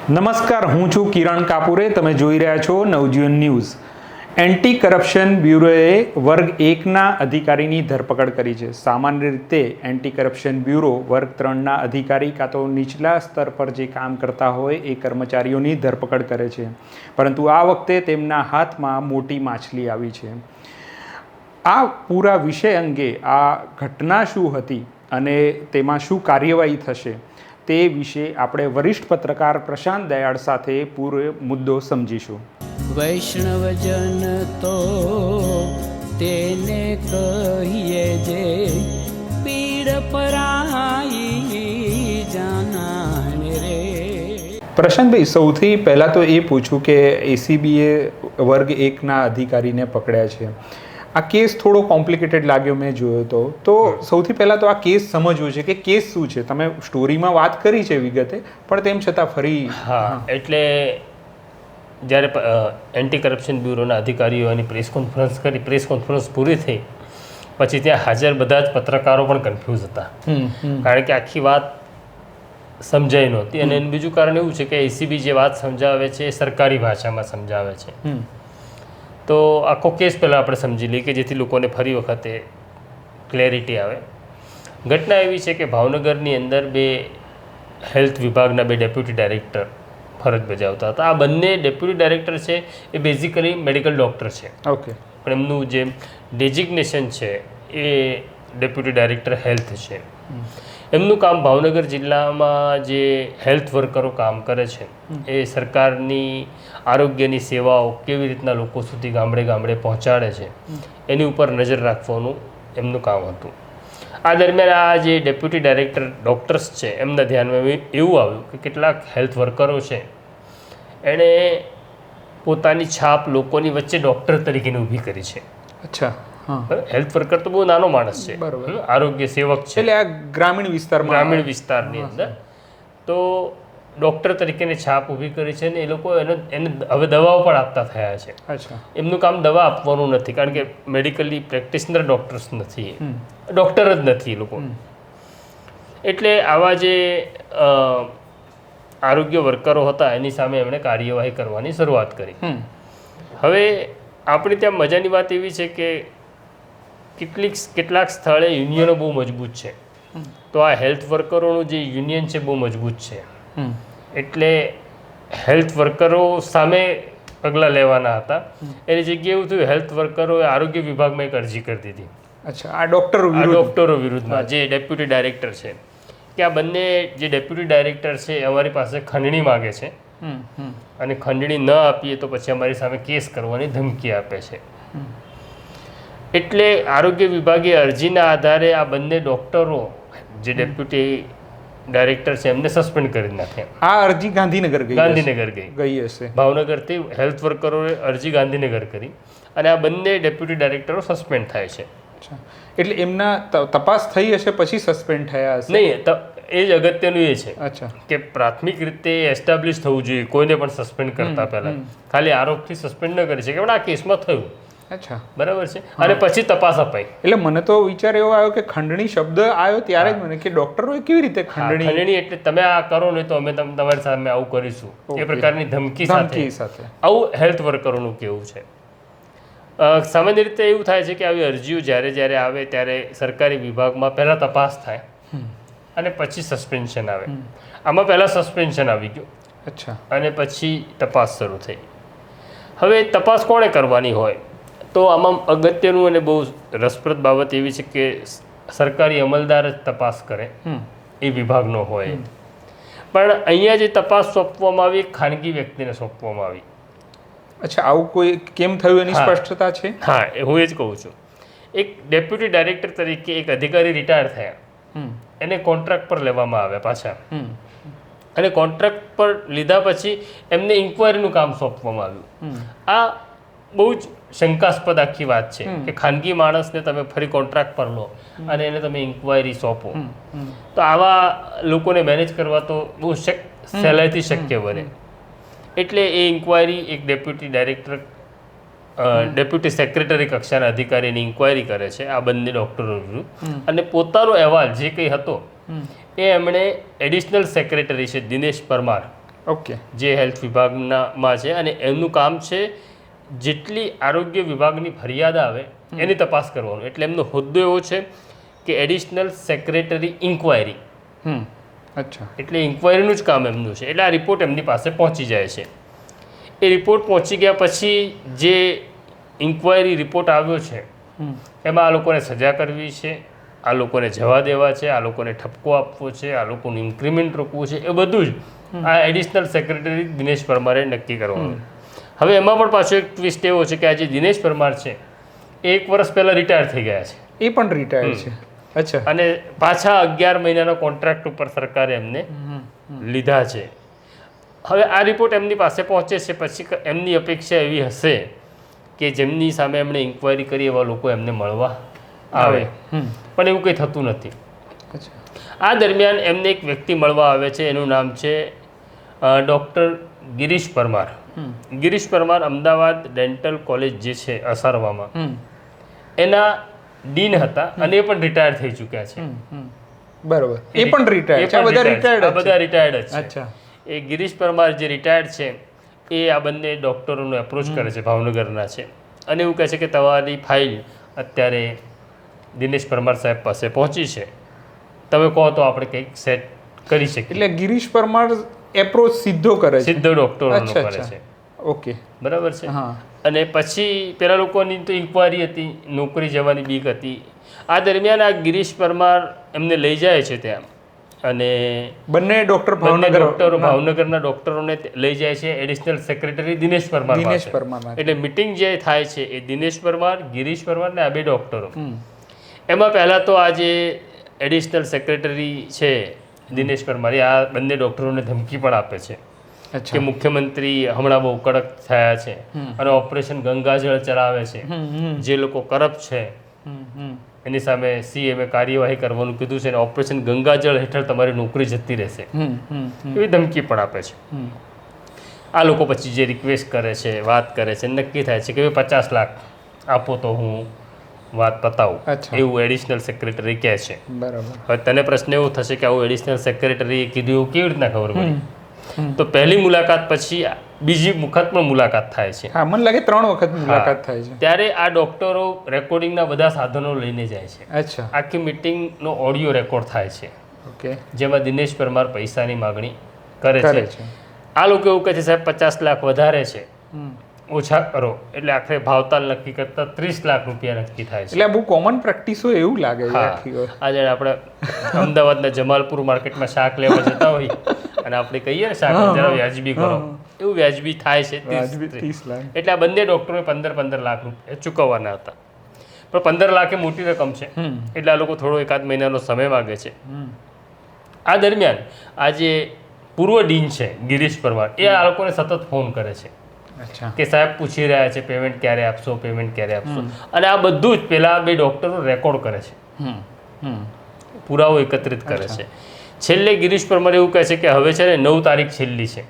નમસ્કાર, હું છું કિરણ કાપુરે. તમે જોઈ રહ્યા છો નવજીવન ન્યૂઝ. એન્ટી કરપ્શન બ્યુરોએ વર્ગ 1ના અધિકારીની ધરપકડ કરી છે. સામાન્ય રીતે એન્ટી કરપ્શન બ્યુરો વર્ગ 3ના અધિકારી કાં તો નીચલા સ્તર પર જે કામ કરતા હોય એ કર્મચારીઓની ધરપકડ કરે છે, પરંતુ આ વખતે તેમના હાથમાં મોટી માછલી આવી છે. આ પૂરા વિષય અંગે આ ઘટના શું હતી અને તેમાં શું કાર્યવાહી થશે તે વિશે આપણે વરિષ્ઠ પત્રકાર પ્રશાંત દયાળ સાથે પૂરો મુદ્દો સમજીશું. વૈષ્ણવજન તો તેને કહીએ જે પીડ પરાઈ જાનાને રે. પ્રશાંતભાઈ, સૌથી પહેલાં તો એ પૂછું કે એસીબીએ વર્ગ 1ના અધિકારીને પકડ્યા છે. આ કેસ થોડો કોમ્પ્લિકેટેડ લાગ્યો મેં જોયો તો સૌથી પહેલાં તો આ કેસ સમજવું છે કે કેસ શું છે. તમે સ્ટોરીમાં વાત કરી છે વિગતે, પણ તેમ છતાં ફરી. એટલે જ્યારે એન્ટી કરપ્શન બ્યુરોના અધિકારીઓની પ્રેસ કોન્ફરન્સ પૂરી થઈ પછી ત્યાં હાજર બધા જ પત્રકારો પણ કન્ફ્યુઝ હતા, કારણ કે આખી વાત સમજાઈ નહોતી. અને એનું બીજું કારણ એવું છે કે એસીબી જે વાત સમજાવે છે એ સરકારી ભાષામાં સમજાવે છે. તો આખો કેસ પહેલાં આપણે સમજી લઈએ કે જેથી લોકોને ફરી વખતે ક્લેરિટી આવે. ઘટના એવી છે કે ભાવનગરની અંદર બે હેલ્થ વિભાગના બે ડેપ્યુટી ડાયરેક્ટર ફરજ બજાવતા હતા. આ બંને ડેપ્યુટી ડાયરેક્ટર છે એ બેઝિકલી મેડિકલ ડૉક્ટર છે. ઓકે. પણ એમનું જે ડેઝિગ્નેશન છે એ ડેપ્યુટી ડાયરેક્ટર હેલ્થ છે. એમનું કામ ભાવનગર જિલ્લામાં જે હેલ્થ વર્કરો કામ કરે છે એ સરકારની આરોગ્યની સેવાઓ કેવી રીતના લોકો સુધી ગામડે ગામડે પહોંચાડે છે એની ઉપર નજર રાખવાનું એમનું કામ હતું. આ દરમિયાન આ જે ડેપ્યુટી ડાયરેક્ટર ડૉક્ટર્સ છે એમના ધ્યાનમાં એવું આવ્યું કે કેટલાક હેલ્થ વર્કરો છે એણે પોતાની છાપ લોકોની વચ્ચે ડૉક્ટર તરીકેની ઊભી કરી છે. અચ્છા. હેલ્થ વર્કર તો બહુ નાનો માણસ છે, આરોગ્ય સેવક છે, એટલે આ ગ્રામીણ વિસ્તારની અંદર તો ડૉક્ટર તરીકેની છાપ ઊભી કરી છે ને એ લોકો એને હવે દવાઓ પણ આપતા થયા છે. અચ્છા. એમનું કામ દવા આપવાનું નથી, કારણ કે મેડિકલી પ્રેક્ટિશનર ડૉક્ટર્સ નથી, ડૉક્ટર જ નથી એ લોકો. એટલે આવા જે આરોગ્ય વર્કરો હતા એની સામે એમણે કાર્યવાહી કરવાની શરૂઆત કરી. હવે આપણી ત્યાં મજાની વાત એવી છે કે કેટલાક સ્થળે યુનિયનો બહુ મજબૂત છે, તો આ હેલ્થ વર્કરોનું જે યુનિયન છે બહુ મજબૂત છે. એટલે હેલ્થ વર્કરો સામે પગલાં લેવાના હતા. એની જગ્યાએ એવું થયું, હેલ્થ વર્કરોએ આરોગ્ય વિભાગમાં એક અરજી કરી દીધી. અચ્છા. આ ડૉક્ટરો વિરુદ્ધમાં જે ડેપ્યુટી ડાયરેક્ટર છે કે આ બંને જે ડેપ્યુટી ડાયરેક્ટર છે એ અમારી પાસે ખંડણી માગે છે અને ખંડણી ન આપીએ તો પછી અમારી સામે કેસ કરવાની ધમકી આપે છે. એટલે આરોગ્ય વિભાગે અરજીના આધારે આ બંને ડૉક્ટરો જે ડેપ્યુટી ડાયરેક્ટર છે એમને સસ્પેન્ડ કરી નાખ્યા. આ અરજી ગાંધીનગર ગઈ હશે. ભાવનગરથી હેલ્થ વર્કરોએ અરજી ગાંધીનગર કરી અને આ બંને ડેપ્યુટી ડાયરેક્ટરો સસ્પેન્ડ થાય છે. એટલે એમના તપાસ થઈ હશે પછી સસ્પેન્ડ થયા હશે? નહીં, એ જ અગત્યનું એ છે. અચ્છા. કે પ્રાથમિક રીતે એસ્ટાબ્લિશ થવું જોઈએ કોઈને પણ સસ્પેન્ડ કરતા પહેલા. ખાલી આરોપથી સસ્પેન્ડ ન કરી શકે પણ આ કેસમાં થયું. અચ્છા. બરાબર છે. અને પછી તપાસ અપાઈ. એટલે મને તો વિચાર એવો આવ્યો કે ખંડણી શબ્દ આવ્યો ત્યારે જ મને કે ડોક્ટરોએ કેવી રીતે ખંડણી એટલે તમે આ કરો ને તો અમે તમારી સામે આવું કરીશું એ પ્રકારની ધમકી સાથે આવું હેલ્થ વર્કરોનું કેવું છે. સામાન્ય રીતે એવું થાય છે કે આવી અરજીઓ જ્યારે આવે ત્યારે સરકારી વિભાગમાં પહેલાં તપાસ થાય અને પછી સસ્પેન્શન આવે. આમાં પહેલાં સસ્પેન્શન આવી ગયું. અચ્છા. અને પછી તપાસ શરૂ થઈ. હવે તપાસ કોણે કરવાની હોય તો આમાં અગત્યનું અને બહુ રસપ્રદ બાબત એવી છે કે સરકારી અમલદાર જ તપાસ કરે એ વિભાગનો હોય. પણ અહીંયા જે તપાસ સોંપવામાં આવી એ ખાનગી વ્યક્તિને સોંપવામાં આવી. અચ્છા. આવું કોઈ કેમ થયું એની સ્પષ્ટતા છે? હા, હું એ જ કહું છું. એક ડેપ્યુટી ડાયરેક્ટર તરીકે એક અધિકારી રિટાયર થયા, એને કોન્ટ્રાક્ટ પર લેવામાં આવ્યા પાછા, અને કોન્ટ્રાક્ટ પર લીધા પછી એમને ઇન્કવાયરીનું કામ સોંપવામાં આવ્યું. આ બહુ જ શંકાસ્પદ આખી વાત છે કે ખાનગી માણસને તમે ફરી કોન્ટ્રાક્ટ પર લો અને એને તમે ઇન્કવાયરી સોંપો, તો આવા લોકોને મેનેજ કરવા તો બહુ સહેલાઈથી શક્ય બને. એટલે એ ઇન્કવાયરી એક ડેપ્યુટી ડાયરેક્ટર ડેપ્યુટી સેક્રેટરી કક્ષાના અધિકારીની ઇન્કવાયરી કરે છે આ બંને ડૉક્ટરો વિરુદ્ધ, અને પોતાનો અહેવાલ જે કંઈ હતો એ એમણે એડિશનલ સેક્રેટરી છે દિનેશ પરમાર ઓકે. જે હેલ્થ વિભાગમાં છે, અને એમનું કામ છે જેટલી આરોગ્ય વિભાગની ફરિયાદ આવે એની તપાસ કરવાનું. એટલે એમનો હોદ્દો એવો છે કે એડિશનલ સેક્રેટરી ઇન્ક્વાયરી. અચ્છા. એટલે ઇન્ક્વાયરીનું જ કામ એમનું છે. એટલે આ રિપોર્ટ એમની પાસે પહોંચી જાય છે. એ રિપોર્ટ પહોંચી ગયા પછી જે ઇન્ક્વાયરી રિપોર્ટ આવ્યો છે એમાં આ લોકોને સજા કરવી છે, આ લોકોને જવા દેવા છે, આ લોકોને ઠપકો આપવો છે, આ લોકોનું ઇન્ક્રીમેન્ટ રોકવું છે, એ બધું જ આ એડિશનલ સેક્રેટરી દિનેશ પરમારે નક્કી કરવાનું. હવે એમાં પણ પાછો એક ટ્વિસ્ટ એવો છે કે આ જે દિનેશ પરમાર છે એ 1 વર્ષ પહેલાં રિટાયર થઈ ગયા છે. એ પણ રિટાયર છે. અચ્છા. અને પાછા 11 મહિનાનો કોન્ટ્રાક્ટ ઉપર સરકારે એમને લીધા છે. હવે આ રિપોર્ટ એમની પાસે પહોંચે છે પછી એમની અપેક્ષા એવી હશે કે જેમની સામે એમણે ઇન્ક્વાયરી કરી એવા લોકો એમને મળવા આવે, પણ એવું કંઈ થતું નથી. આ દરમિયાન એમને એક વ્યક્તિ મળવા આવે છે, એનું નામ છે doctor Girish Parmar. Girish Parmar Ahmedabad dental college જે છે અસારવામાં એના ડીન હતા, અને એ પણ રિટાયર થઈ ચૂક્યા છે. બરાબર. એ પણ રિટાયર્ડ છે. બધા રિટાયર્ડ જ છે. અચ્છા. એ ગિરીશ પરમાર જે રિટાયર્ડ છે એ આ બંને ડૉક્ટરોને એપ્રોચ કરે છે, ભાવનગરના છે, અને એવું કહે છે કે તમારી ફાઇલ અત્યારે દિનેશ પરમાર સાહેબ પાસે પહોંચી છે, તમે કહો તો આપણે કંઈક સેટ કરી શકીએ. એટલે ગિરીશ પરમાર એપ્રોચ સીધો કરે છે, સીધો ડૉક્ટરોનો કરે છે. ઓકે. બરાબર છે. અને પછી પેલા લોકોની તો ઇન્ક્વાયરી હતી, નોકરી જવાની બીક હતી. આ દરમિયાન આ ગિરીશ પરમાર એમને લઈ જાય છે ત્યાં, અને બંને ડોક્ટરો ભાવનગરના ડોક્ટરોને લઈ જાય છે એડિશનલ સેક્રેટરી દિનેશ પરમાર. એટલે મિટિંગ જે થાય છે એ દિનેશ પરમાર, ગિરીશ પરમાર ને આ બે ડોક્ટરો. એમાં પહેલા તો આ જે એડિશનલ સેક્રેટરી છે દિનેશ પરમાર આ બંને ડોક્ટરોને ધમકી પણ આપે છે કે મુખ્યમંત્રી હમણાં બહુ કડક થયા છે અને ઓપરેશન ગંગાજળ ચલાવે છે, જે લોકો કરપ્ટ છે એની સામે સીએમએ કાર્યવાહી કરવાનું કીધું છે, અને ઓપરેશન ગંગાજળ હેઠળ તમારી નોકરી જતી રહેશે એવી ધમકી પણ આપે છે. આ લોકો પછી જે રિક્વેસ્ટ કરે છે, વાત કરે છે, નક્કી થાય છે કે 50 લાખ આપો તો હું વાત પતાવું, એવું એડિશનલ સેક્રેટરી કહે છે. હવે તને પ્રશ્ન એવો થશે કે આવું એડિશનલ સેક્રેટરી કીધું એવું કેવી રીતના ખબર પડી? તો પહેલી મુલાકાત પછી બીજી વખત પણ મુલાકાત થાય છે. હા, મને લાગે 3 વખત મુલાકાત થાય છે. ત્યારે આ ડોક્ટરો રેકોર્ડિંગના બધા સાધનો લઈને જાય છે. અચ્છા. આખી મિટિંગનો ઓડિયો રેકોર્ડ થાય છે. ઓકે. જેમાં દિનેશ પરમાર પૈસાની માગણી કરે છે. આ લોકો એવું કહે છે સાહેબ 50 લાખ વધારે છે, ઓછા કરો. એટલે આખરે ભાવતાલ નક્કી કરતા 30 લાખ રૂપિયા નક્કી થાય છે. એટલે બહુ કોમન પ્રેક્ટિસ હોય એવું લાગે છે. આજે આપણે અમદાવાદના જમાલપુર માર્કેટમાં શાક લેવા જતા હોય અને આપણે કહીએ ને શાક જરા વ્યાજબી કરો, એવું વ્યાજબી થાય છે 30 લાખ. એટલે આ બંને ડોક્ટરોએ 15 લાખ રૂપિયા ચૂકવવાના હતા, પણ 15 લાખ એ મોટી રકમ છે, એટલે આ લોકો થોડો 1-8 મહિનાનો સમય માગે છે. આ દરમિયાન આ જે પૂર્વ ડીન છે ગિરીશ પરમાર એ આ લોકોને સતત ફોન કરે છે કે સાહેબ પૂછી રહ્યા છે પેમેન્ટ ક્યારે આપશો, પેમેન્ટ ક્યારે આપશો. અને આ બધું જ પેલા બે ડોક્ટરો રેકોર્ડ કરે છે, પુરાવો એકત્રિત કરે છે. છેલ્લે ગિરીશ પરમાર એવું કહે છે કે હવે છે ને 9 તારીખ છેલ્લી છે.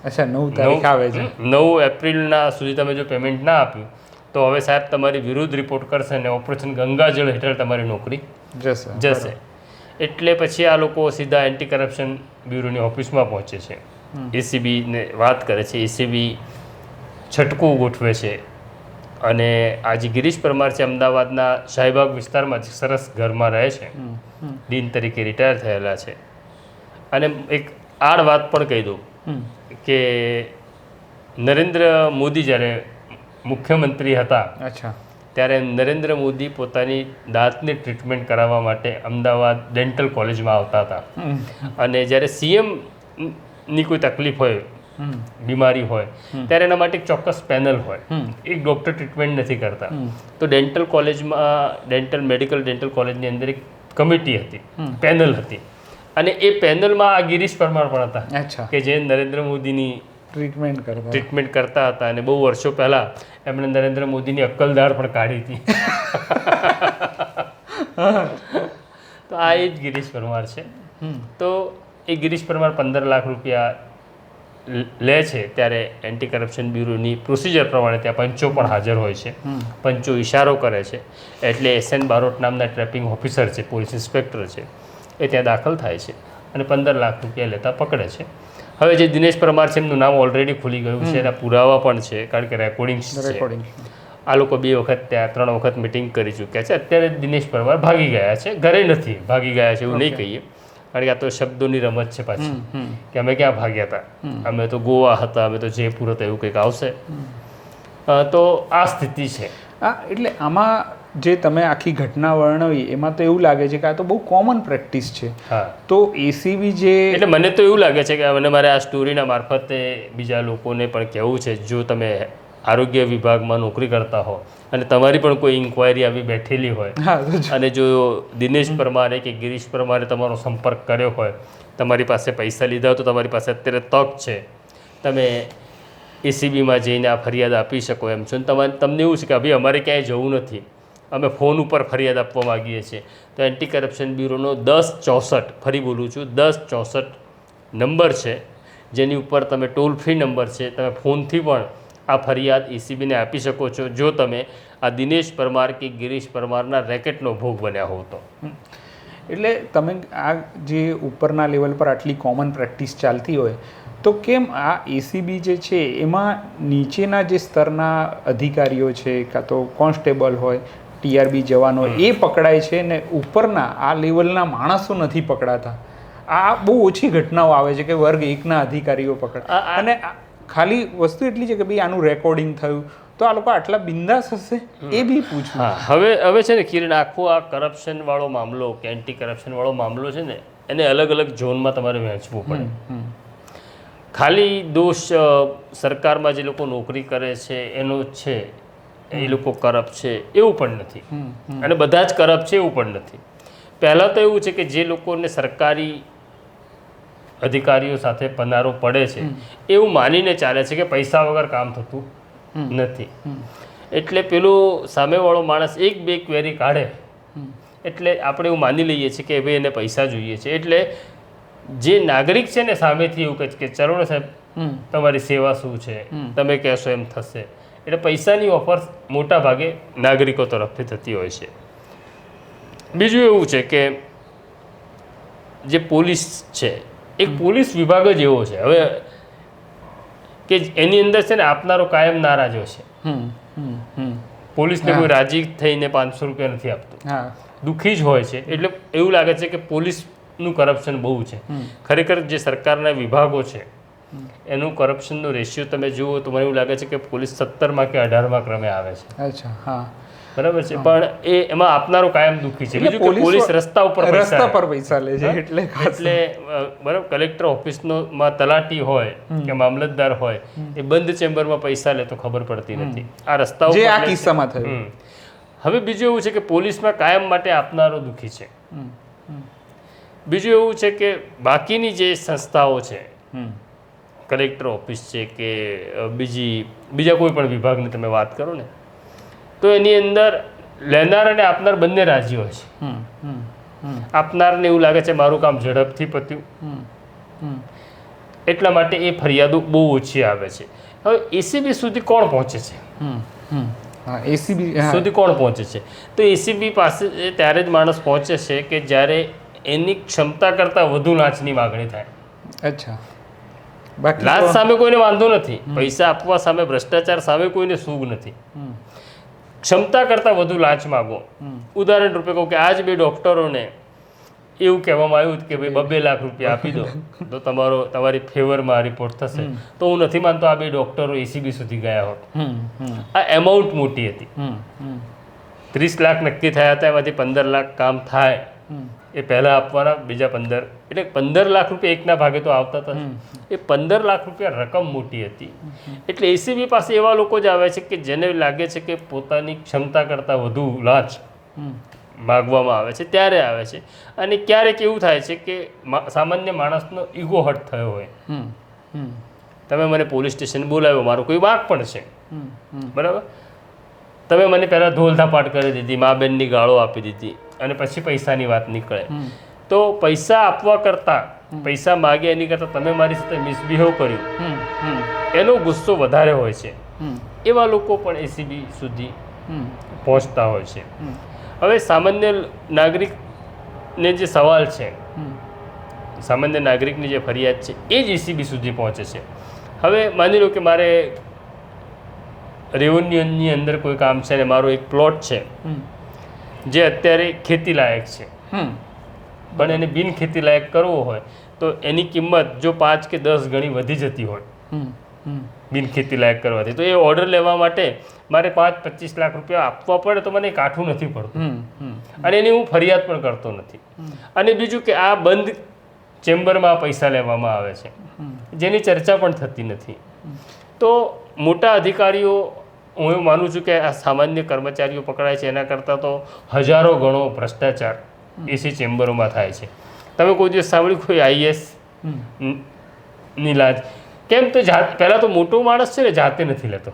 અચ્છા, 9 તારીખ આવે છે. 9 એપ્રિલના સુધી તમે જો પેમેન્ટ ના આપ્યું તો હવે સાહેબ તમારી વિરુદ્ધ રિપોર્ટ કરશે અને ઓપરેશન ગંગાજળ હેઠળ તમારી નોકરી જશે. એટલે પછી આ લોકો સીધા એન્ટી કરપ્શન બ્યુરોની ઓફિસમાં પહોંચે છે, એસીબીને વાત કરે છે. એસીબી છટકું ગોઠવે છે, અને આ જે ગિરીશ પરમાર છે અમદાવાદના શાહીબાગ વિસ્તારમાં સરસ ઘરમાં રહે છે, ડીન તરીકે રિટાયર થયેલા છે. અને એક આડ વાત પણ કહી દઉં કે નરેન્દ્ર મોદી જ્યારે મુખ્યમંત્રી હતા ત્યારે નરેન્દ્ર મોદી પોતાની દાંતની ટ્રીટમેન્ટ કરાવવા માટે અમદાવાદ ડેન્ટલ કોલેજમાં આવતા હતા. અને જ્યારે સીએમની કોઈ તકલીફ હોય, બીમારી હોય, ત્યારે એના માટે એક ચોક્કસ પેનલ હોય. એક ડૉક્ટર ટ્રીટમેન્ટ નથી કરતા, તો ડેન્ટલ કોલેજમાં ડેન્ટલ કોલેજની અંદર એક કમિટી હતી, પેનલ હતી, અને એ પેનલમાં આ ગિરીશ પરમાર પણ હતા કે જે નરેન્દ્ર મોદીની ટ્રીટમેન્ટ કરતા હતા. અને બહુ વર્ષો પહેલાં એમણે નરેન્દ્ર મોદીની અક્કલદાઢ પણ કાઢી હતી. તો આ એ જ ગિરીશ પરમાર છે. તો એ ગિરીશ પરમાર 15 લાખ રૂપિયા લે છે. ત્યારે એન્ટી કરપ્શન બ્યુરોની પ્રોસિજર પ્રમાણે ત્યાં પંચો પણ હાજર હોય છે. પંચો ઇશારો કરે છે એટલે SN બારોટ નામના ટ્રેપિંગ ઓફિસર છે, પોલીસ ઇન્સ્પેક્ટર છે, એ ત્યાં દાખલ થાય છે અને 15 લાખ રૂપિયા લેતા પકડે છે. હવે જે દિનેશ પરમાર છે એમનું નામ ઓલરેડી ખુલી ગયું છે, એના પુરાવા પણ છે, કારણ કે રેકોર્ડિંગ્સ છે. રેકોર્ડિંગ આ લોકો 2 વખત ત્યાં 3 વખત મિટિંગ કરી ચૂક્યા છે. અત્યારે દિનેશ પરમાર ભાગી ગયા છે, ઘરે નથી, ભાગી ગયા છે એવું નહીં કહીએ, કારણ કે આ તો શબ્દોની રમત છે પાછી, કે અમે ક્યાં ભાગ્યા હતા, અમે તો ગોવા હતા, અમે તો જયપુર હતા, એવું કંઈક આવશે. તો આ સ્થિતિ છે. હા, એટલે આમાં જે તમે આખી ઘટના વર્ણવી એમાં તો એવું લાગે છે કે આ તો બહુ કોમન પ્રેક્ટિસ છે. હા, તો એસીબી જે એટલે મને તો એવું લાગે છે કે મને મારે આ સ્ટોરીના મારફતે બીજા લોકોને પણ કહેવું છે, જો તમે આરોગ્ય વિભાગમાં નોકરી કરતા હો અને તમારી પણ કોઈ ઇન્ક્વાયરી આવી બેઠેલી હોય, અને જો દિનેશ પરમારે કે ગિરીશ પરમારે તમારો સંપર્ક કર્યો હોય, તમારી પાસે પૈસા લીધા હોય, તો તમારી પાસે અત્યારે તક છે, તમે એસીબીમાં જઈને આ ફરિયાદ આપી શકો એમ છો. તમને એવું છે કે ભાઈ અમારે ક્યાંય જવું નથી, અમે ફોન ઉપર ફરિયાદ આપવા માગીએ છીએ, તો એન્ટી કરપ્શન બ્યુરોનો 1064, ફરી બોલું છું, 1064 નંબર છે, જેની ઉપર તમે ટોલ ફ્રી નંબર છે, તમે ફોનથી પણ આ ફરિયાદ એસીબીને આપી શકો છો, જો તમે આ દિનેશ પરમાર કે ગિરીશ પરમારના રેકેટનો ભોગ બન્યા હોવ તો. એટલે તમે આ જે ઉપરના લેવલ પર આટલી કોમન પ્રેક્ટિસ ચાલતી હોય તો કેમ આ એસીબી જે છે એમાં નીચેના જે સ્તરના અધિકારીઓ છે, કાં તો કોન્સ્ટેબલ હોય, ટીઆરબી જવાનો એ પકડાય છે ને ઉપરના આ લેવલના માણસો નથી પકડાતા? આ બહુ ઓછી ઘટનાઓ આવે છે કે વર્ગ 1ના અધિકારીઓ પકડાય. અને ખાલી વસ્તુ એટલી છે કે ભાઈ આનું રેકોર્ડિંગ થયું તો આ લોકો આટલા બિંદાસ હશે એ બી પૂછવું. હા, હવે છે ને કિરણ, આખો આ કરપ્શન વાળો મામલો કે એન્ટી કરપ્શન વાળો મામલો છે ને, એને અલગ અલગ ઝોનમાં તમારે વહેંચવું પડે. ખાલી દોષ સરકારમાં જે લોકો નોકરી કરે છે એનો છે, એ લોકો કરપ્ટ છે એવું પણ નથી, અને બધા જ કરપ્ટ છે એવું પણ નથી. પહેલાં તો એવું છે કે જે લોકોને સરકારી અધિકારીઓ સાથે પનારો પડે છે એવું માનીને ચાલે છે કે પૈસા વગર કામ થતું નથી, એટલે પેલો સામેવાળો માણસ 1-2 ક્વેરી કાઢે એટલે આપણે એવું માની લઈએ છીએ કે ભાઈ એને પૈસા જોઈએ છે. એટલે જે નાગરિક છે ને સામેથી એવું કહે છે કે ચલો ને સાહેબ, તમારી સેવા શું છે, તમે કહેશો એમ થશે. એટલે પૈસાની ઓફર મોટા ભાગે નાગરિકો તરફથી થતી હોય છે. બીજું એવું છે કે જે પોલીસ છે, એક પોલીસ વિભાગ જ એવો છે હવે કે એની અંદર છે ને આપનારો કાયમ નારાજ હોય છે. પોલીસને કોઈ રાજી થઈને 500 રૂપિયા નથી આપતું, દુઃખી જ હોય છે. એટલે એવું લાગે છે કે પોલીસનું કરપ્શન બહુ છે. ખરેખર જે સરકારના વિભાગો છે એનું કરપ્શનનો રેશિયો તમે જુઓ તો મને એવું લાગે છે કે પોલીસ 17માં કે 18માં ક્રમે આવે છે. અચ્છા, હા, બરાબર છે. પણ એમાં આપનારો કાયમ દુઃખી છે. બીજું કે પોલીસ રસ્તા ઉપર પૈસા લે છે, એટલે બરાબર કલેક્ટર ઓફિસમાં તલાટી હોય કે મામલતદાર હોય, એ બંધ ચેમ્બરમાં પૈસા લે તો ખબર પડતી નથી. આ રસ્તા ઉપર આ કિસ્સામાં થયું. હવે બીજું એવું છે કે પોલીસમાં કાયમ માટે આપનારો દુઃખી છે. બીજું એવું છે કે બાકીની જે સંસ્થાઓ છે, કલેક્ટર ઓફિસ છે કે બીજા કોઈ પણ વિભાગની તમે વાત કરો ને, તો એની અંદર લેનાર અને આપનાર બંને રાજી હોય છે. આપનારને એવું લાગે છે મારું કામ ઝડપથી પત્યું, એટલા માટે એ ફરિયાદો બહુ ઓછી આવે છે. હવે એસીબી સુધી કોણ પહોંચે છે? એસીબી સુધી કોણ પહોંચે છે? તો એસીબી પાસે ત્યારે જ માણસ પહોંચે છે કે જ્યારે એની ક્ષમતા કરતાં વધુ લાંચની માગણી થાય. અચ્છા, લાંચ સામે કોઈને વાંધો નથી, પૈસા આપવા સામે, ભ્રષ્ટાચાર સામે કોઈને સૂગ નથી. ક્ષમતા કરતાં વધુ લાંચ માગો. ઉદાહરણ રૂપે કહું કે આજ 2 ડૉક્ટરોને એવું કહેવામાં આવ્યું કે ભાઈ 2 લાખ રૂપિયા આપી દો તો તમારી ફેવરમાં રિપોર્ટ થશે, તો હું નથી માનતો આ 2 ડૉક્ટરો એસીબી સુધી ગયા હોત. આ એમાઉન્ટ મોટી હતી. 30 લાખ નક્કી થયા હતા, એમાંથી 15 લાખ કામ થાય એ પહેલાં આપવાના, બીજા 15, એટલે 15 લાખ રૂપિયા એકના ભાગે તો આવતા હતા. એ 15 લાખ રૂપિયા રકમ મોટી હતી. એટલે એસીબી પાસે એવા લોકો જ આવે છે કે જેને લાગે છે કે પોતાની ક્ષમતા કરતાં વધુ લાંચ માગવામાં આવે છે, ત્યારે આવે છે. અને ક્યારેક એવું થાય છે કે સામાન્ય માણસનો ઈગો હર્ટ થયો હોય, તમે મને પોલીસ સ્ટેશન બોલાવ્યો, મારો કોઈ વાંક પણ છે, બરાબર, તમે મને પહેલાં ધોલધાપાટ કરી દીધી, મા બેનની ગાળો આપી દીધી, અને પછી પૈસાની વાત નીકળે, તો પૈસા આપવા કરતાં, પૈસા માગે એની કરતાં તમે મારી સાથે મિસબિહેવ કર્યું એનો ગુસ્સો વધારે હોય છે. એવા લોકો પણ એસીબી સુધી પહોંચતા હોય છે. હવે સામાન્ય નાગરિકને જે સવાલ છે સામાન્ય નાગરિકની જે ફરિયાદ છે એ જ એસીબી સુધી પહોંચે છે. હવે માની લો કે મારે રેવન્યુની અંદર કોઈ કામ છે અને મારો એક પ્લોટ છે જે અત્યારે ખેતી લાયક છે, પણ એને બિન ખેતી લાયક કરવો હોય તો એની કિંમત જો 5 કે 10 ગણી વધી જતી હોય બિન ખેતી લાયક કરવાથી, તો એ ઓર્ડર લેવા માટે મારે 5-25 લાખ રૂપિયા આપવા પડે તો મને કાઠું નથી પડતું અને એની હું ફરિયાદ પણ કરતો નથી. અને બીજું કે આ બંધ ચેમ્બરમાં પૈસા લેવામાં આવે છે જેની ચર્ચા પણ થતી નથી. તો મોટા અધિકારીઓ, હું એવું માનું છું કે આ સામાન્ય કર્મચારીઓ પકડાય છે એના કરતાં તો હજારો ગણો ભ્રષ્ટાચાર એસી ચેમ્બરોમાં થાય છે. તમે કોઈ દિવસ સાંભળ્યું કોઈ આઈએસ ની લાજ? કેમ તો પહેલાં તો મોટો માણસ છે ને જાતે નથી લેતો,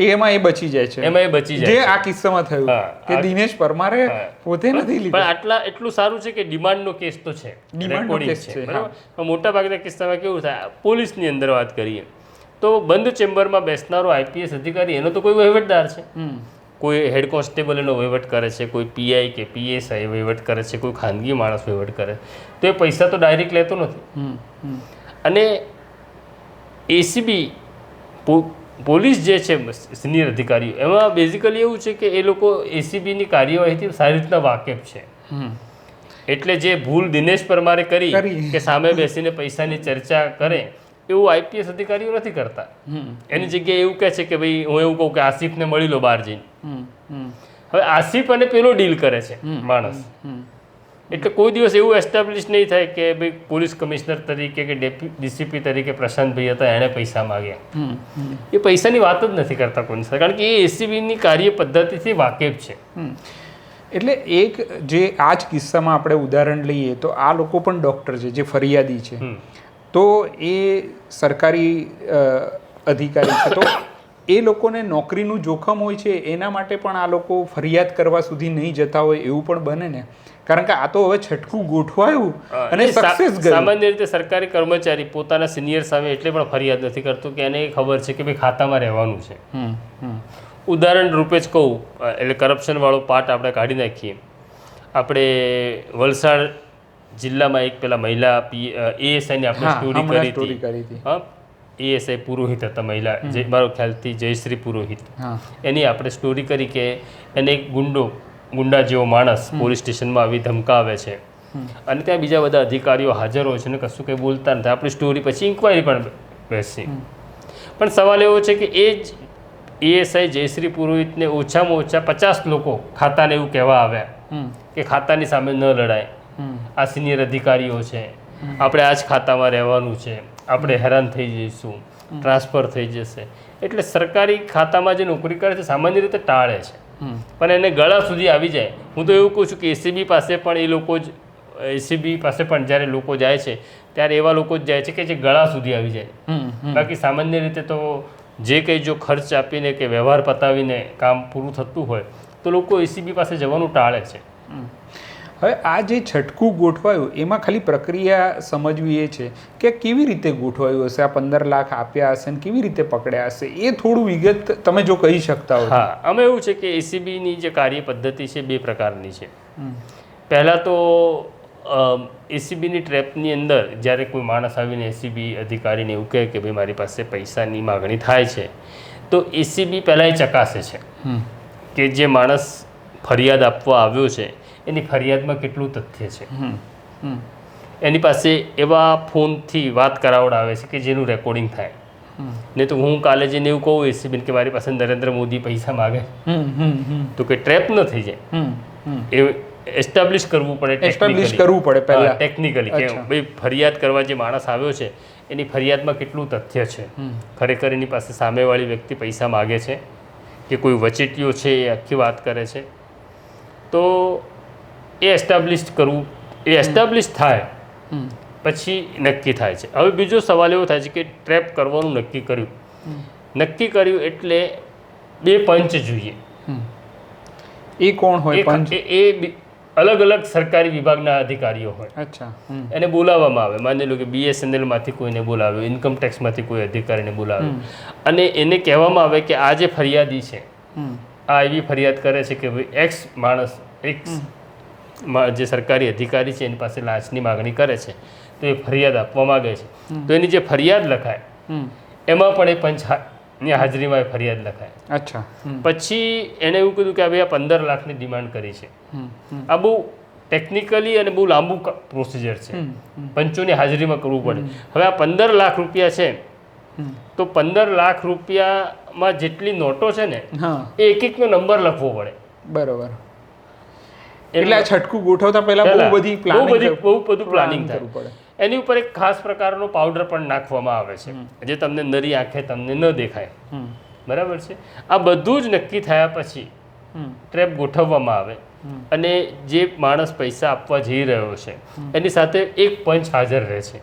એમાં એ બચી જાય છે, એમાં એ બચી જાય જે આ કિસ્સામાં થયું કે દિનેશ પરમારે પોતે નથી લીધું. પણ એટલું સારું છે કે ડિમાન્ડનો કેસ તો છે, રેકોર્ડિંગ છે, બરાબર. પણ મોટા ભાગના કિસ્સામાં કેવું થાય, પોલીસની અંદર વાત કરીએ તો બંધ ચેમ્બરમાં બેસનારો આઈપીએસ અધિકારી એનો તો કોઈ વહીવટદાર છે, કોઈ હેડ કોન્સ્ટેબલ એનો વહીવટ કરે છે, કોઈ પીઆઈ કે પીએસઆઈ વહીવટ કરે છે, કોઈ ખાનગી માણસ વહીવટ કરે, તો એ પૈસા તો ડાયરેક્ટ લેતો નથી. અને એસીબી પોલીસ જે છે સિનિયર અધિકારીઓ, એમાં બેઝિકલી એવું છે કે એ લોકો એસીબીની કાર્યવાહીથી સારી રીતના વાકેફ છે. એટલે જે ભૂલ દિનેશ પરમારે કરી કે સામે બેસીને પૈસાની ચર્ચા કરે એવું આઈપીએસ અધિકારીઓ નથી કરતા. એની જગ્યાએ એવું કહે છે કે ભાઈ હું એવું કહું કે આસિફને મળી લો બહાર જઈને. હવે આસિફ અને પેલો ડીલ કરે છે માણસ, એટલે કોઈ દિવસ એવું એસ્ટાબ્લિશ નહીં થાય કે ભાઈ પોલીસ કમિશનર તરીકે કે ડીસીપી તરીકે પ્રશાંતભાઈ હતા એણે પૈસા માગ્યા. એ પૈસાની વાત જ નથી કરતા કોઈની સાથે, કારણ કે એ એસીબીની કાર્ય પદ્ધતિથી વાકેફ છે. એટલે એક જે આ જ કિસ્સામાં આપણે ઉદાહરણ લઈએ તો આ લોકો પણ ડૉક્ટર છે જે ફરિયાદી છે, તો એ સરકારી અધિકારી છે, તો એ લોકોને નોકરીનું જોખમ હોય છે, એના માટે પણ આ લોકો ફરિયાદ કરવા સુધી નહીં જતા હોય એવું પણ બને ને, કારણ કે આ તો હવે છટકું ગોઠવાયું અને સક્સેસ ગયું. સામાન્ય રીતે સરકારી કર્મચારી પોતાના સિનિયર સામે એટલે પણ ફરિયાદ નથી કરતો કે એને ખબર છે કે ભાઈ ખાતામાં રહેવાનું છે. ઉદાહરણ રૂપે જ કહું, એટલે કરપ્શન વાળો પાર્ટ આપણે કાઢી નાખીએ. આપણે વલસાડ જિલ્લામાં એક પેલા મહિલા એએસઆઈની આપણે સ્ટોરી કરી હતી. હા, એએસઆઈ પુરોહિત હતા મહિલા, જે મારો ખ્યાલથી જયશ્રી પુરોહિત. એની આપણે સ્ટોરી કરી કે એને એક ગુંડા જેવો માણસ પોલીસ સ્ટેશનમાં આવી ધમકાવે છે અને ત્યાં બીજા બધા અધિકારીઓ હાજર હોય છે ને કશું કંઈ બોલતા નથી. આપણી સ્ટોરી પછી ઇન્ક્વાયરી પણ બેસી. પણ સવાલ એવો છે કે એ જ એએસઆઈ જયશ્રી પુરોહિતને ઓછામાં ઓછા 50 લોકો ખાતાને એવું કહેવા આવ્યા કે ખાતાની સામે ન લડાય, આ સિનિયર અધિકારીઓ છે, આપણે આ જ ખાતામાં રહેવાનું છે, આપણે હેરાન થઈ જઈશું, ટ્રાન્સફર થઈ જશે. એટલે સરકારી ખાતામાં જે નોકરી કરે છે સામાન્ય રીતે ટાળે છે, પણ એને ગળા સુધી આવી જાય. હું તો એવું કહું છું કે એસીબી પાસે પણ એ લોકો જ એસીબી પાસે પણ જ્યારે લોકો જાય છે ત્યારે એવા લોકો જ જાય છે કે જે ગળા સુધી આવી જાય. બાકી સામાન્ય રીતે તો જે કંઈ જો ખર્ચ આપીને કે વ્યવહાર પતાવીને કામ પૂરું થતું હોય તો લોકો એસીબી પાસે જવાનું ટાળે છે. હવે આ જે છટકું ગોઠવાયું એમાં ખાલી પ્રક્રિયા સમજવી એ છે કે કેવી રીતે ગોઠવાયું હશે, આ 15 લાખ આપ્યા હશે ને કેવી રીતે પકડ્યા હશે, એ થોડું વિગત તમે જો કહી શકતા હો. હા, અમે એવું છે કે એસીબીની જે કાર્ય પદ્ધતિ છે 2 પ્રકારની છે. પહેલાં તો એસીબીની ટ્રેપની અંદર જ્યારે કોઈ માણસ આવીને એસીબી અધિકારીને એવું કહે કે ભાઈ મારી પાસે પૈસાની માગણી થાય છે, તો એસીબી પહેલાં એ ચકાસે છે કે જે માણસ ફરિયાદ આપવા આવ્યો છે એની ફરિયાદમાં કેટલું તથ્ય છે. એની પાસે એવા ફોનથી વાત કરાવડાવે છે કે જેનું રેકોર્ડિંગ થાય. નહીં તો હું કાલે જઈને એવું કહું એસીબીને કે મારી પાસે નરેન્દ્ર મોદી પૈસા માગે તો કે ટ્રેપ ન થઈ જાય. એ એસ્ટાબ્લિશ કરવું પડે પહેલા ટેકનિકલી કે ભાઈ ફરિયાદ કરવા જે માણસ આવ્યો છે એની ફરિયાદમાં કેટલું તથ્ય છે, ખરેખર એની પાસે સામેવાળી વ્યક્તિ પૈસા માગે છે કે કોઈ વચેટીઓ છે એ આખી વાત કરે છે. તો એ એસ્ટાબ્લિશ કરવું, એ એસ્ટાબ્લિશ થાય પછી નક્કી થાય છે. હવે બીજો સવાલ એવો થાય છે કે ટ્રેપ કરવાનું નક્કી કર્યું એટલે 2 પંચ જોઈએ. એ કોણ હોય પંચ? એ અલગ અલગ સરકારી વિભાગના અધિકારીઓ હોય. અચ્છા. એને બોલાવવામાં આવે. માની લો કે BSNL-માંથી કોઈને બોલાવ્યો, ઇન્કમટેક્સમાંથી કોઈ અધિકારીને બોલાવ્યો અને એને કહેવામાં આવે કે આ જે ફરિયાદી છે આ એવી ફરિયાદ કરે છે કે ભાઈ એક્સ માણસ, જે સરકારી અધિકારી છે એની પાસે લાંચની માગણી કરે છે, તો એ ફરિયાદ આપવા માગે છે તો એની જે ફરિયાદ લખાય એમાં પણ એ પંચની હાજરીમાં એ ફરિયાદ લખાય. અચ્છા. પછી એણે એવું કીધું કે ભાઈ આ 15 લાખની ડિમાન્ડ કરી છે. આ બહુ ટેકનિકલી અને બહુ લાંબુ પ્રોસિજર છે, પંચોની હાજરીમાં કરવું પડે. હવે આ 15 લાખ રૂપિયા છે તો 15 લાખ રૂપિયામાં જેટલી નોટો છે ને એ એક એકનો નંબર લખવો પડે. બરોબર. એટલે આ છટકું ગોઠવતા પહેલા બહુ બધું પ્લાનિંગ કરવું પડે. એની ઉપર એક ખાસ પ્રકારનો પાવડર પણ નાખવામાં આવે છે જે તમને નરી આંખે તમને ન દેખાય. બરાબર છે. આ બધું જ નક્કી થયા પછી ટ્રેપ ગોઠવવામાં આવે અને જે માણસ પૈસા આપવા જઈ રહ્યો છે એની સાથે એક પંચ હાજર રહે છે.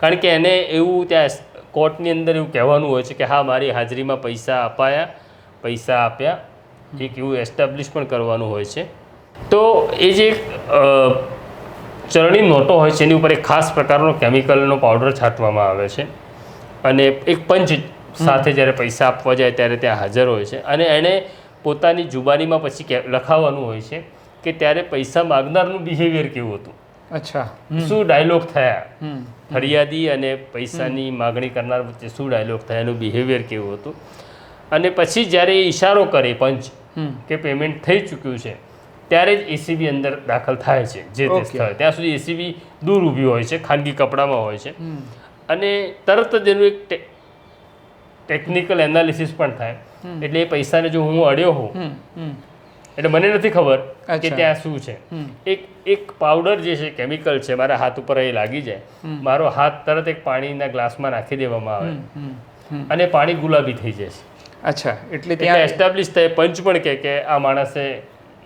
કારણ કે એને એવું ત્યાં કોર્ટની અંદર એવું કહેવાનું હોય છે કે હા મારી હાજરીમાં પૈસા આપ્યા એક એવું એસ્ટાબ્લિશ પણ કરવાનું હોય છે. તો એ જે ચલણી નોટો હોય છે એની ઉપર એક ખાસ પ્રકારનો કેમિકલનો પાવડર છાંટવામાં આવે છે અને એક પંચ સાથે જ્યારે પૈસા આપવા જાય ત્યારે ત્યાં હાજર હોય છે અને એણે પોતાની જુબાનીમાં પછી લખાવવાનું હોય છે કે ત્યારે પૈસા માગનારનું બિહેવિયર કેવું હતું. અચ્છા. શું ડાયલોગ થયા, ફરિયાદી અને પૈસાની માગણી કરનાર વચ્ચે શું ડાયલોગ થયા, એનું બિહેવિયર કેવું હતું. અને પછી જ્યારે એ ઇશારો કરે પંચ કે પેમેન્ટ થઈ ચૂક્યું છે ત્યારે જ એસીબી અંદર દાખલ થાય છે જે તે સ્થળે. ત્યાં સુધી એસીબી દૂર ઊભી હોય છે, ખાનગી કપડામાં હોય છે અને તરત જ એનું એક ટેકનિકલ એનાલિસિસ પણ થાય. એટલે એ પૈસાને જો હું અડ્યો હોઉં એટલે મને નથી ખબર કે ત્યાં શું છે, એક પાવડર જે છે કેમિકલ છે મારા હાથ ઉપર એ લાગી જાય, મારો હાથ તરત એક પાણીના ગ્લાસમાં નાખી દેવામાં આવે અને પાણી ગુલાબી થઈ જાય છે. અચ્છા. એટલે ત્યાં એસ્ટાબ્લિશ થાય. પંચ પણ કે આ માણસે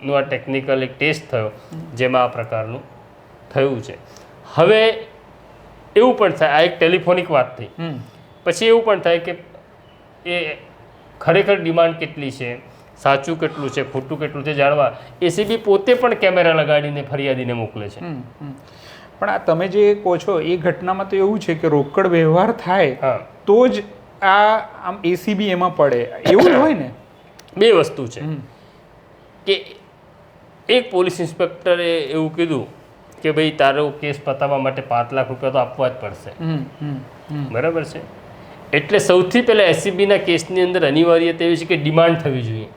નું આ ટેકનિકલ એક ટેસ્ટ થયો જેમાં આ પ્રકારનું થયું છે. હવે એવું પણ થાય, આ એક ટેલિફોનિક વાત થઈ. પછી એવું પણ થાય કે એ ખરેખર ડિમાન્ડ કેટલી છે, સાચું કેટલું છે, ખોટું કેટલું છે જાણવા એસીબી પોતે પણ કેમેરા લગાડીને ફરિયાદીને મોકલે છે. પણ આ તમે જે કહો છો એ ઘટનામાં તો એવું છે કે રોકડ વ્યવહાર થાય તો જ આ આમ એસીબી એમાં પડે એવું હોય ને. બે વસ્તુ છે કે એક પોલીસ ઇન્સ્પેક્ટરે એવું કીધું કે ભાઈ તારો કેસ પતાવવા માટે 5 લાખ રૂપિયા તો આપવા જ પડશે. બરાબર છે. એટલે સૌથી પહેલાં એસીબીના કેસની અંદર અનિવાર્યતા એવી છે કે ડિમાન્ડ થવી જોઈએ.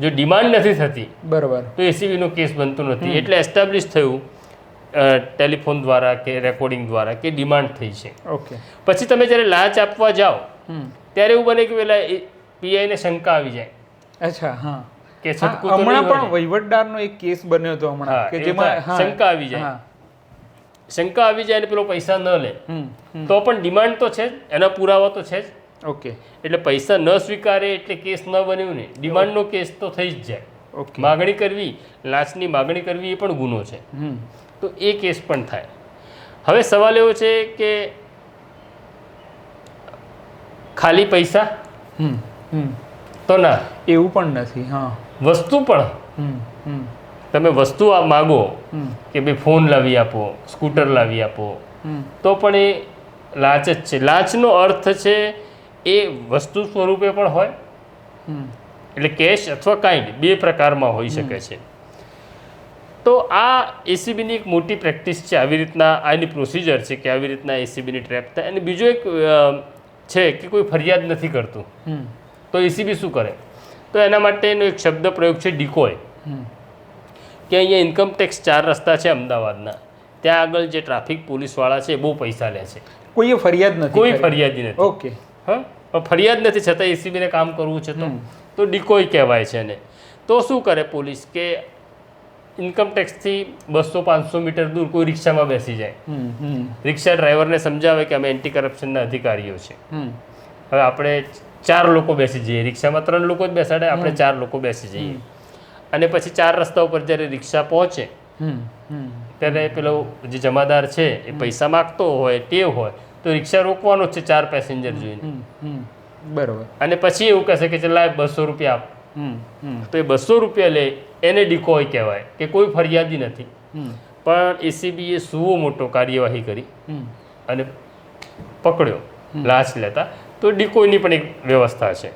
જો ડિમાન્ડ નથી થતી બરાબર તો એસીબીનો કેસ બનતો નથી. એટલે એસ્ટાબ્લિશ થયું ટેલિફોન દ્વારા કે રેકોર્ડિંગ દ્વારા કે ડિમાન્ડ થઈ છે. ઓકે. પછી તમે જ્યારે લાંચ આપવા જાઓ ત્યારે એવું બને કે પેલા પીઆઈને શંકા આવી જાય. અચ્છા. હા. કે હમણાં પણ વહીવટદારનો એક કેસ બન્યો હતો હમણાં કે જેમાં શંકા આવી જાય. શંકા આવી જાય અને પેલો પૈસા ન લે તો પણ ડિમાન્ડ તો છે જ, એના પુરાવા તો છે જ. ઓકે. એટલે પૈસા ન સ્વીકારે એટલે કેસ ન બન્યું ને, ડિમાન્ડનો કેસ તો થઈ જ જાય. ઓકે. માગણી કરવી, લાંચની માગણી કરવી એ પણ ગુનો છે. તો એ કેસ પણ થાય. હવે સવાલ એવો છે કે ખાલી પૈસા તો ના, એવું પણ નથી. હા. વસ્તુ પણ તમે વસ્તુ માગો કે ભાઈ ફોન લાવી આપો, સ્કૂટર લાવી આપો તો પણ એ લાંચ જ છે. લાંચનો અર્થ છે એ વસ્તુ સ્વરૂપે પણ હોય એટલે કેશ અથવા કાઇન્ડ બે પ્રકારમાં હોઈ શકે છે. તો આ એસીબીની એક મોટી પ્રેક્ટિસ છે. આવી રીતના આની પ્રોસિજર છે કે આવી રીતના એસીબીની ટ્રેપ થાય. અને બીજો એક છે કે કોઈ ફરિયાદ નથી કરતું તો એસીબી શું કરે, તો એના માટેનો એક શબ્દ પ્રયોગ છે ડિકોય. કે અહીંયા ઇન્કમટેક્સ 4 રસ્તા છે અમદાવાદના, ત્યાં આગળ જે ટ્રાફિક પોલીસવાળા છે બહુ પૈસા લે છે. કોઈ ફરિયાદ નથી, કોઈ ફરિયાદી નથી. ઓકે. હા, પણ ફરિયાદ નથી છતાં એસીબીને કામ કરવું છે તો ડિકોય કહેવાય છે એને. તો શું કરે પોલીસ કે ઇન્કમટેક્સથી 200-500 મીટર દૂર કોઈ રિક્ષામાં બેસી જાય, રિક્ષા ડ્રાઈવરને સમજાવે કે અમે એન્ટી કરપ્શનના અધિકારીઓ છે. હવે આપણે 4 લોકો બેસી જઈએ, રિક્ષામાં 3 લોકો જ બેસાડે, આપણે 4 લોકો બેસી જઈએ અને પછી 4 રસ્તા ઉપર જ્યારે રિક્ષા પહોંચે ત્યારે પેલો જે જમાદાર છે એ પૈસા માગતો હોય, ટેવ હોય તો રિક્ષા રોકવાનો જ છે 4 પેસેન્જર જોઈને. બરાબર. અને પછી એવું કહેશે કે ચલ 200 રૂપિયા આપ. તો એ 200 રૂપિયા લે એને ડિકોય કહેવાય કે કોઈ ફરિયાદી નથી. પણ એસીબીએ સુવો મોટો કાર્યવાહી કરી અને પકડ્યો લાંચ લેતા, તો ડિકોયની પણ એક વ્યવસ્થા છે.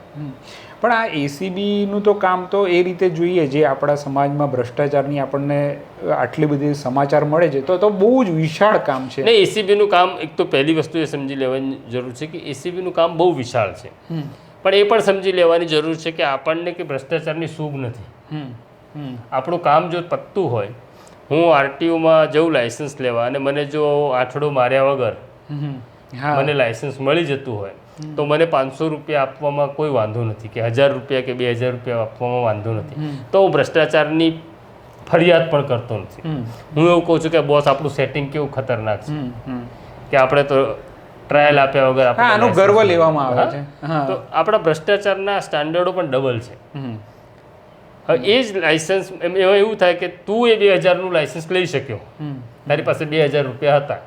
પણ આ એસીબીનું તો કામ તો એ રીતે જોઈએ, જે આપણા સમાજમાં ભ્રષ્ટાચારની આપણને આટલી બધી સમાચાર મળે છે તો બહુ જ વિશાળ કામ છે. નહીં, એસીબીનું કામ એક તો પહેલી વસ્તુ એ સમજી લેવાની જરૂર છે કે એસીબીનું કામ બહુ વિશાળ છે, પણ એ પણ સમજી લેવાની જરૂર છે કે આપણને કે ભ્રષ્ટાચારની સૂગ નથી. આપણું કામ જો પતતું હોય, હું આરટીઓમાં જઉં લાઇસન્સ લેવા અને મને જો આઠડો માર્યા વગર મને લાઇસન્સ મળી જતું હોય તો મને 500 રૂપિયા આપવામાં કોઈ વાંધો નથી, કે 1000 રૂપિયા કે 2000 રૂપિયા આપવામાં વાંધો નથી, તો હું ભ્રષ્ટાચારની ફરિયાદ પણ કરતો નથી. હું એવું કહું છું કે બોસ આપણું સેટિંગ કેવું ખતરનાક છે કે આપણે તો ટ્રાયલ આપ્યા વગર આનો ગર્વ લેવામાં આવે છે. તો આપણા ભ્રષ્ટાચારના સ્ટાન્ડર્ડો પણ ડબલ છે. હવે એ જ લાઇસન્સ એમાં એવું થાય કે તું એ 2000નું લાઇસન્સ લઈ શક્યો, તારી પાસે 2000 રૂપિયા હતા,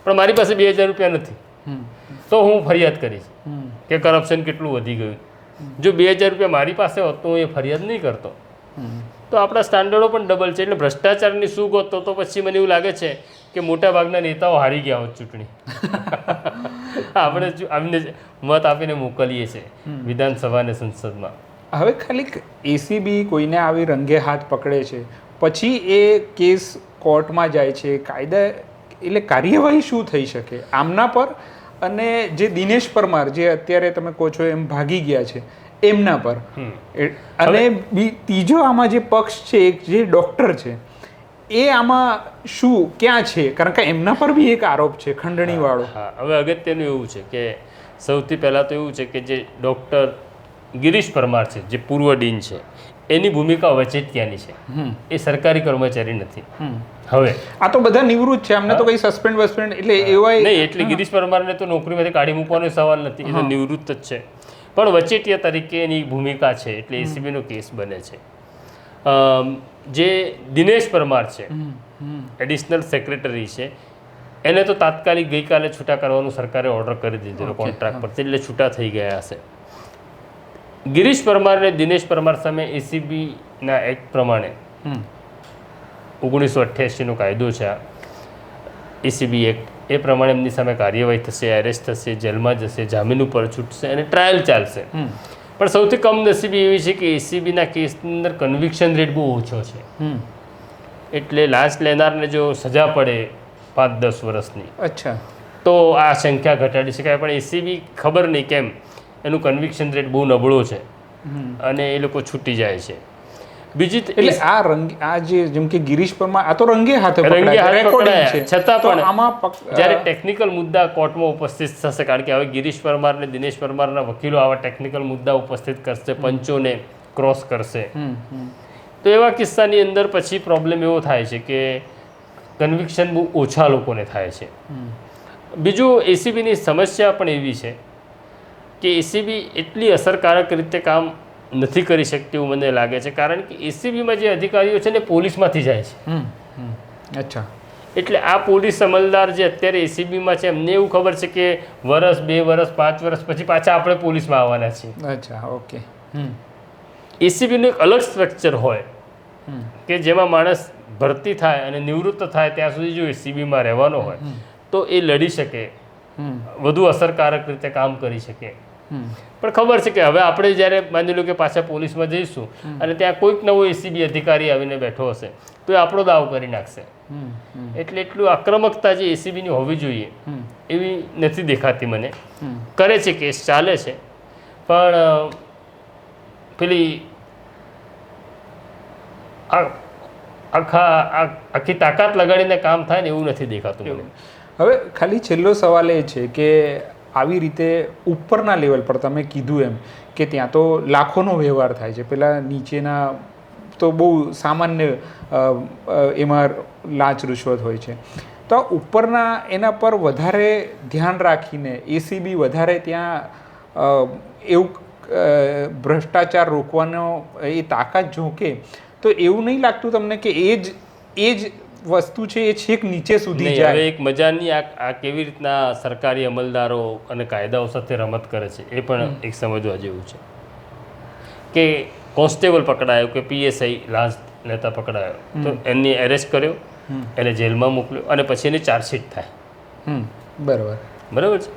પણ મારી પાસે 2000 રૂપિયા નથી, તો હું ફરિયાદ કરીશ કે કરપ્શન કેટલું વધી ગયું. જો 2000 રૂપિયા મારી પાસે હોત તો હું એ ફરિયાદ નહીં કરતો. તો આપણા સ્ટાન્ડર્ડો પણ ડબલ છે. એટલે ભ્રષ્ટાચારની શું હોત તો પછી મને એવું લાગે છે કે મોટા ભાગના નેતાઓ હારી ગયા હોત ચૂંટણી. આપણે આમને મત આપીને મોકલીએ છીએ વિધાનસભા અને સંસદમાં. હવે ખાલી એસીબી કોઈને આવી રંગે હાથ પકડે છે, પછી એ કેસ કોર્ટમાં જાય છે, કાયદા એટલે કાર્યવાહી શું થઈ શકે આમના પર? અને જે દિનેશ પરમાર જે અત્યારે તમે કહો છો એમ ભાગી ગયા છે એમના પર, અને ત્રીજો આમાં જે પક્ષ છે એક જે ડૉક્ટર છે એ આમાં શું ક્યાં છે? કારણ કે એમના પર બી એક આરોપ છે ખંડણીવાળો. હા, હવે અગત્યનું એવું છે કે સૌથી પહેલાં તો એવું છે કે જે ડૉક્ટર ગિરીશ પરમાર છે, જે પૂર્વ ડીન છે, એની ભૂમિકા વચેટિયાની છે, એ સરકારી કર્મચારી નથી. હવે આ તો બધા નિવૃત્ત છે, અમને તો કઈ સસ્પેન્ડ એટલે એવા નહીં. એટલે ગિરીશ પરમારને તો નોકરીમાંથી કાઢી મૂકવાનો સવાલ નથી, એ તો નિવૃત્ત જ છે, પણ વચેટિયા તરીકે એની ભૂમિકા છે, એટલે એસીબીનો કેસ બને છે. જે દિનેશ પરમાર છે, એડિશનલ સેક્રેટરી છે, એને તો તાત્કાલિક ગઈકાલે છૂટા કરવાનું સરકારે ઓર્ડર કરી દીધેલો કોન્ટ્રાક્ટ પરથી, એટલે છૂટા થઈ ગયા હશે. ગિરીશ પરમાર અને દિનેશ પરમાર સામે એસીબીના એક્ટ પ્રમાણે 1988નો કાયદો છે આ એસીબી એક્ટ, એ પ્રમાણે એમની સામે કાર્યવાહી થશે, એરેસ્ટ થશે, જેલમાં જશે, જામીન ઉપર છૂટશે અને ટ્રાયલ ચાલશે. પણ સૌથી કમનસીબી એવી છે કે એસીબીના કેસની અંદર કન્વિક્શન રેટ બહુ ઓછો છે. એટલે લાંચ લેનારને જો સજા પડે 5-10 વર્ષની, અચ્છા, તો આ સંખ્યા ઘટાડી શકાય. પણ એસીબી ખબર નહીં કેમ એનું કન્વિક્શન રેટ બહુ નબળો છે અને એ લોકો છૂટી જાય છે. બીજી એટલે આ જે જેમ કે ગિરીશ પરમાર આ તો રંગે હાથ પકડાયા, છતાં પણ આમાં જ્યારે ટેકનિકલ મુદ્દા કોર્ટમાં ઉપસ્થિત થશે, કારણ કે હવે ગિરીશ પરમાર ને દિનેશ પરમારના વકીલો આવા ટેકનિકલ મુદ્દા ઉપસ્થિત કરશે, પંચોને ક્રોસ કરશે, તો એવા કિસ્સાની અંદર પછી પ્રોબ્લેમ એવો થાય છે કે કન્વિક્શન બહુ ઓછા લોકોને થાય છે. બીજું એસીબીની સમસ્યા પણ એવી છે કે એસીબી એટલી અસરકારક રીતે કામ નથી કરી શકતી એવું મને લાગે છે, કારણ કે એસીબીમાં જે અધિકારીઓ છે ને પોલીસમાંથી જાય છે. અચ્છા, એટલે આ પોલીસ અમલદાર જે અત્યારે એસીબીમાં છે એમને એવું ખબર છે કે વર્ષ 2 વર્ષ 5 વર્ષ પછી પાછા આપણે પોલીસમાં આવવાના છીએ. અચ્છા, ઓકે. એસીબીનું એક અલગ સ્ટ્રક્ચર હોય કે જેમાં માણસ ભરતી થાય અને નિવૃત્ત થાય ત્યાં સુધી જો એસીબીમાં રહેવાનો હોય તો એ લડી શકે, વધુ અસરકારક રીતે કામ કરી શકે. પણ ખબર છે કે હવે આપણે જ્યારે માની લો કે પાછા પોલીસમાં જઈશું અને ત્યાં કોઈક નવો એસીબી અધિકારી આવીને બેઠો હશે તો એ આપણો દાવ કરી નાખશે. એટલે એટલું આક્રમકતા જે એસીબીની હોવી જોઈએ એવી નથી દેખાતી મને. કરે છે, કેસ ચાલે છે, પણ પેલી આખી તાકાત લગાડીને કામ થાય ને એવું નથી દેખાતું મને. હવે ખાલી છેલ્લો સવાલ એ છે કે આવી રીતે ઉપરના લેવલ પર તમે કીધું એમ કે ત્યાં તો લાખોનો વ્યવહાર થાય છે, પેલા નીચેના તો બહુ સામાન્ય એમાં લાંચ રૂશ્વત હોય છે, તો ઉપરના એના પર વધારે ધ્યાન રાખીને એસીબી વધારે ત્યાં એવું ભ્રષ્ટાચાર રોકવાનો એ તાકાત ઝોકે તો એવું નહીં લાગતું તમને કે એ જ વસ્તુ છે એ છેક નીચે સુધી જાય? હવે એક મજાની આ કેવી રીતના સરકારી અમલદારો અને કાયદાઓ સાથે રમત કરે છે એ પણ એક સમજવા જેવું છે. કે કોન્સ્ટેબલ પકડાયો કે પીએસઆઈ લાંચ લેતા પકડાયો તો એની એરેસ્ટ કર્યો, એને જેલમાં મોકલ્યો અને પછી એની ચાર્જશીટ થાય. બરાબર બરાબર છે.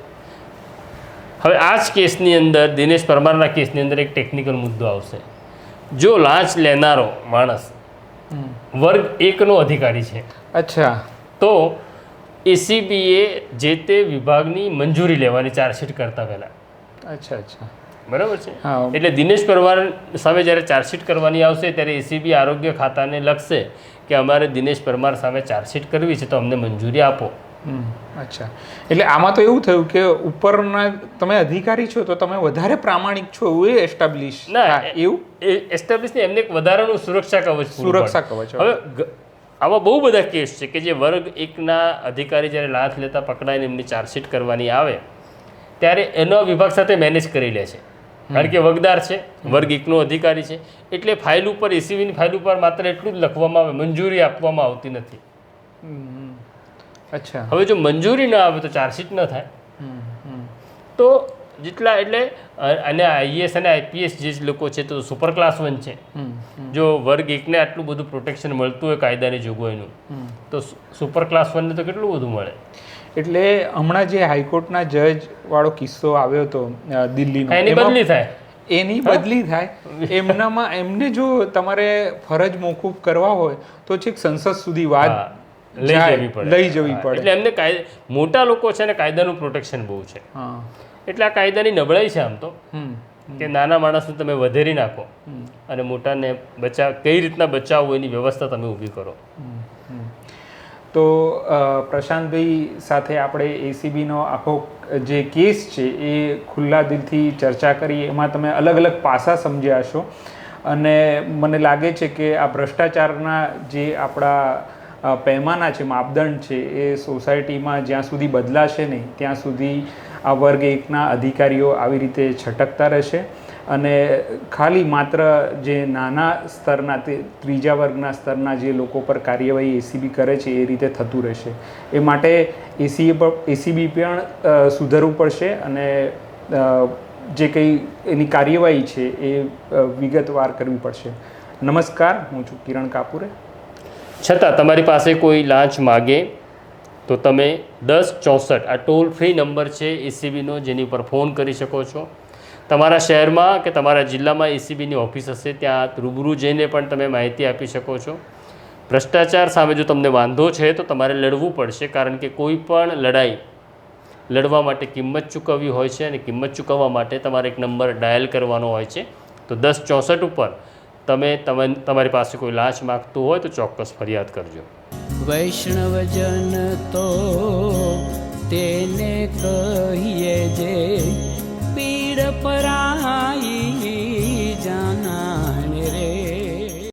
હવે આ જ કેસની અંદર દિનેશ પરમારના કેસની અંદર એક ટેકનિકલ મુદ્દો આવશે. જો લાંચ લેનારો માણસ વર્ગ 1નો અધિકારી છે, અચ્છા, તો એસીબીએ જે તે વિભાગની મંજૂરી લેવાની ચાર્જશીટ કરતા પહેલાં. અચ્છા, બરાબર છે. હા. એટલે દિનેશ પરમાર સામે જ્યારે ચાર્જશીટ કરવાની આવશે ત્યારે એસીબી આરોગ્ય ખાતાને લખશે કે અમારે દિનેશ પરમાર સામે ચાર્જશીટ કરવી છે, તો અમને મંજૂરી આપો. અચ્છા, એટલે આમાં તો એવું થયું કે ઉપરના તમે અધિકારી છો તો તમે વધારે પ્રામાણિક છો એવું એસ્ટાબ્લિશ ના, એવું એસ્ટાબ્લિશ ને એમને એક વધારાનું સુરક્ષા કવચ પૂરું સુરક્ષા પાડે. કવચ. હવે આવા બહુ બધા કેસ છે કે જે વર્ગ 1ના અધિકારી જ્યારે લાંચ લેતા પકડાઈને એમની ચાર્જશીટ કરવાની આવે ત્યારે એનો વિભાગ સાથે મેનેજ કરી લે છે, કારણ કે વગદાર છે, વર્ગ 1નો અધિકારી છે, એટલે ફાઇલ ઉપર એસીબીની ફાઇલ ઉપર માત્ર એટલું જ લખવામાં આવે, મંજૂરી આપવામાં આવતી નથી. અચ્છા, હવે જો મંજૂરી ન આવે તો ચાર્જશીટ ન થાય. તો જેટલા એટલે અને આઈએએસ અને આઈપીએસ જે લોકો છે તો સુપર ક્લાસ 1 છે. જો વર્ગ 1ને આટલું બધું પ્રોટેક્શન મળતું હોય કાયદાની જોગવાઈનું, તો સુપર ક્લાસ 1ને તો કેટલું બધું મળે. એટલે હમણાં જે હાઈકોર્ટના જજ વાળો કિસ્સો આવ્યો હતો દિલ્હીનો, એની બદલી થાય, એની બદલી થાય એમનામાં એમને જો તમારે ફરજ મોકૂફ કરવા હોય તો છેક સંસદ સુધી વાત લઈ જવી પડે. એટલે એમને મોટા લોકો છે ને કાયદાનું પ્રોટેક્શન બહુ છે. એટલે આ કાયદાની નબળાઈ છે આમ તો, કે નાના માણસને તમે વધેરી નાખો અને મોટાને કઈ રીતના બચાવવું એની વ્યવસ્થા તમે ઊભી કરો. તો પ્રશાંતભાઈ સાથે આપણે એસીબીનો આખો જે કેસ છે એ ખુલ્લા દિલથી ચર્ચા કરી, એમાં તમે અલગ અલગ પાસા સમજ્યા હશો અને મને લાગે છે કે આ ભ્રષ્ટાચારના જે આપણા પૈમાના છે, માપદંડ છે, એ સોસાયટીમાં જ્યાં સુધી બદલાશે નહીં ત્યાં સુધી આ વર્ગ 1ના અધિકારીઓ આવી રીતે છટકતા રહેશે અને ખાલી માત્ર જે નાના સ્તરના ત્રીજા વર્ગના સ્તરના જે લોકો પર કાર્યવાહી એસીબી કરે છે એ રીતે થતું રહેશે. એ માટે એસીબી પણ સુધરવું પડશે અને જે કંઈ એની કાર્યવાહી છે એ વિગતવાર કરવી પડશે. નમસ્કાર, હું છું કિરણ કાપુરે. છતાં તમારી પાસે કોઈ લાંચ માગે તો તમે 1064 આ ટોલ ફ્રી નંબર છે એસીબીનો, જેની પર ફોન કરી શકો છો. તમારા શહેરમાં કે તમારા જિલ્લામાં એસીબીની ઓફિસ હશે, ત્યાં રૂબરૂ જઈને પણ તમે માહિતી આપી શકો છો. ભ્રષ્ટાચાર સામે જો તમને વાંધો છે તો તમારે લડવું પડશે, કારણ કે કોઈ પણ લડાઈ લડવા માટે કિંમત ચૂકવવી હોય છે અને કિંમત ચૂકવવા માટે તમારે એક નંબર ડાયલ કરવાનો હોય છે. તો 1064 ઉપર તમારી પાસે કોઈ લાંચ માગતું હોય તો ચોક્કસ ફરિયાદ કરજો. વૈષ્ણવજન તો તેને કહીએ જે પીડ પરાઈ.